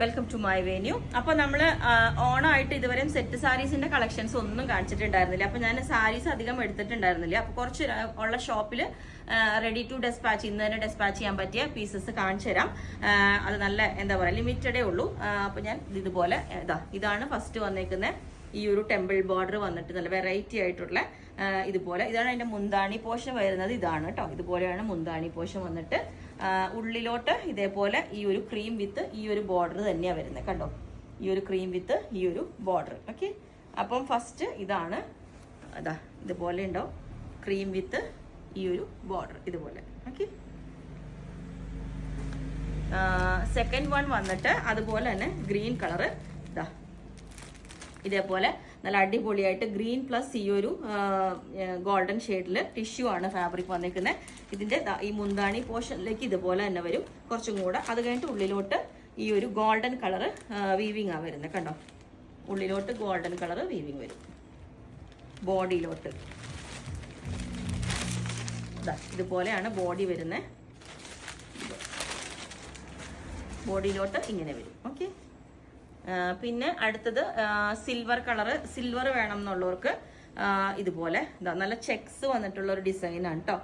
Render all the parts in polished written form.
Welcome to my venue. അപ്പോൾ നമ്മൾ ഓണമായിട്ട് ഇതുവരെയും സെറ്റ് സാരീസിന്റെ കളക്ഷൻസ് ഒന്നും കാണിച്ചിട്ടുണ്ടായിരുന്നില്ല. അപ്പോൾ ഞാൻ സാരീസ് അധികം എടുത്തിട്ടുണ്ടായിരുന്നില്ല. അപ്പോൾ കുറച്ച് ഉള്ള ഷോപ്പിൽ റെഡി ടു ഡെസ്പാച്ച് ഇന്ന് തന്നെ ഡെസ്പാച്ച് ചെയ്യാൻ പറ്റിയ പീസസ് കാണിച്ചു തരാം. അത് നല്ല എന്താ പറയുക ലിമിറ്റഡേ ഉള്ളൂ. അപ്പോൾ ഞാൻ ഇതുപോലെ ഇതാണ് ഫസ്റ്റ് വന്നേക്കുന്ന ഈ ഒരു ടെമ്പിൾ ബോർഡർ വന്നിട്ട് നല്ല വെറൈറ്റി ആയിട്ടുള്ള ഇതുപോലെ ഇതാണ് അതിന്റെ മുന്താണി പോഷൻ വരുന്നത്. ഇതാണ് കേട്ടോ, ഇതുപോലെയാണ് മുന്താണി പോഷൻ വന്നിട്ട് ഉള്ളിലോട്ട് ഇതേപോലെ ഈ ഒരു ക്രീം വിത്ത് ഈ ഒരു ബോർഡർ തന്നെയാണ് വരുന്നത്. കണ്ടോ, ഈ ഒരു ക്രീം വിത്ത് ഈ ഒരു ബോർഡർ. ഓക്കെ, അപ്പം ഫസ്റ്റ് ഇതാണ് ഇതുപോലെ ഉണ്ടോ ക്രീം വിത്ത് ഈ ഒരു ബോർഡർ ഇതുപോലെ. ഓക്കെ, സെക്കൻഡ് വൺ വന്നിട്ട് അതുപോലെ തന്നെ ഗ്രീൻ കളറ് ഇതേപോലെ നല്ല അടിപൊളിയായിട്ട് ഗ്രീൻ പ്ലസ് ഈ ഒരു ഗോൾഡൻ ഷെയ്ഡിൽ ടിഷ്യൂ ആണ് ഫാബ്രിക് വന്നിരിക്കുന്നത്. ഇതിന്റെ ഈ മുന്താണി പോർഷനിലേക്ക് ഇതുപോലെ തന്നെ വരും കുറച്ചും കൂടെ. അത് കഴിഞ്ഞിട്ട് ഉള്ളിലോട്ട് ഈ ഒരു ഗോൾഡൻ കളർ വീവിങ് ആ വരുന്നത്. കണ്ടോ, ഉള്ളിലോട്ട് ഗോൾഡൻ കളർ വീവിങ് വരും. ബോഡിയിലോട്ട് ഇതുപോലെയാണ് ബോഡി വരുന്നത്. ബോഡിയിലോട്ട് ഇങ്ങനെ വരും. ഓക്കെ, പിന്നെ അടുത്തത് സിൽവർ കളറ്. സിൽവർ വേണം എന്നുള്ളവർക്ക് ഇതുപോലെ നല്ല ചെക്സ് വന്നിട്ടുള്ള ഒരു ഡിസൈനാണ് കേട്ടോ.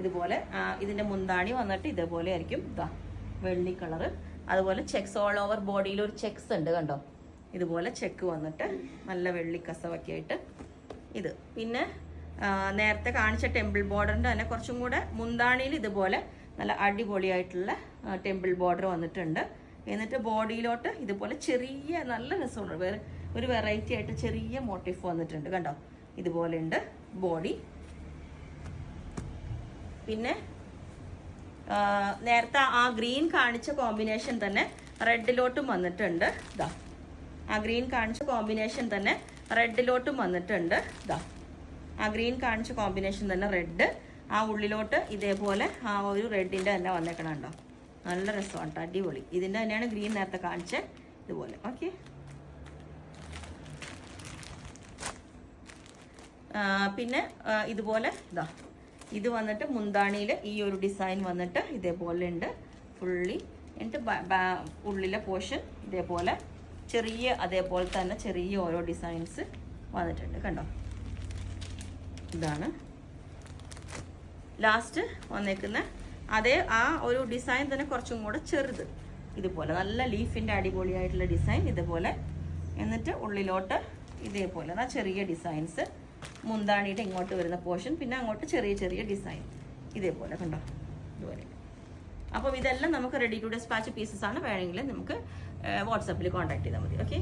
ഇതുപോലെ ഇതിന്റെ മുന്താണി വന്നിട്ട് ഇതേപോലെ ആയിരിക്കും. വെള്ളി കളറ്, അതുപോലെ ചെക്സ് ഓൾ ഓവർ ബോഡിയിൽ ഒരു ചെക്സ് ഉണ്ട് കണ്ടോ. ഇതുപോലെ ചെക്ക് വന്നിട്ട് നല്ല വെള്ളി കസവൊക്കെ ആയിട്ട് ഇത്. പിന്നെ നേരത്തെ കാണിച്ച ടെമ്പിൾ ബോർഡറിന്റെ തന്നെ കുറച്ചും കൂടെ മുന്താണിയിൽ ഇതുപോലെ നല്ല അടിപൊളിയായിട്ടുള്ള ടെമ്പിൾ ബോർഡർ വന്നിട്ടുണ്ട്. എന്നിട്ട് ബോഡിയിലോട്ട് ഇതുപോലെ ചെറിയ നല്ല രസമുണ്ട്, വേറെ ഒരു വെറൈറ്റി ആയിട്ട് ചെറിയ മോട്ടീഫ് വന്നിട്ടുണ്ട് കണ്ടോ. ഇതുപോലെ ഉണ്ട് ബോഡി. പിന്നെ നേരത്തെ ആ ഗ്രീൻ കാണിച്ച കോമ്പിനേഷൻ തന്നെ റെഡിലോട്ടും വന്നിട്ടുണ്ട്. ആ ഗ്രീൻ കാണിച്ച കോമ്പിനേഷൻ തന്നെ റെഡിലോട്ടും വന്നിട്ടുണ്ട്. ആ ഗ്രീൻ കാണിച്ച കോമ്പിനേഷൻ തന്നെ റെഡ്, ആ ഉള്ളിലോട്ട് ഇതേപോലെ ആ ഒരു റെഡിന്റെ തന്നെ വന്നേക്കണുണ്ടോ. നല്ല രസമാണ് കേട്ടോ, അടിപൊളി. ഇതിന്റെ തന്നെയാണ് ഗ്രീൻ നേരത്തെ കാണിച്ചത് ഇതുപോലെ. ഓക്കെ, പിന്നെ ഇതുപോലെ ഇത് വന്നിട്ട് മുന്താണിയിൽ ഈ ഒരു ഡിസൈൻ വന്നിട്ട് ഇതേപോലെ ഉണ്ട് ഫുള്ളി. എന്നിട്ട് ഉള്ളിലെ പോർഷൻ ഇതേപോലെ ചെറിയ അതേപോലെ തന്നെ ചെറിയ ഓരോ ഡിസൈൻസ് വന്നിട്ടുണ്ട് കണ്ടോ. ഇതാണ് ലാസ്റ്റ് വന്നേക്കുന്ന അതേ ആ ഒരു ഡിസൈൻ തന്നെ കുറച്ചും കൂടെ ചെറുത് ഇതുപോലെ നല്ല ലീഫിന്റെ അടിപൊളിയായിട്ടുള്ള ഡിസൈൻ ഇതുപോലെ. എന്നിട്ട് ഉള്ളിലോട്ട് ഇതേപോലെ ചെറിയ ഡിസൈൻസ്, മുന്താണിയുടെ ഇങ്ങോട്ട് വരുന്ന പോർഷൻ, പിന്നെ അങ്ങോട്ട് ചെറിയ ചെറിയ ഡിസൈൻ ഇതേപോലെ കണ്ടോ ഇതുപോലെ. അപ്പം ഇതെല്ലാം നമുക്ക് റെഡി ടു ഡെസ്പാച്ച് പീസസ് ആണ്. വേണമെങ്കിൽ നമുക്ക് വാട്സാപ്പിൽ കോൺടാക്ട് ചെയ്താൽ മതി. ഓക്കെ.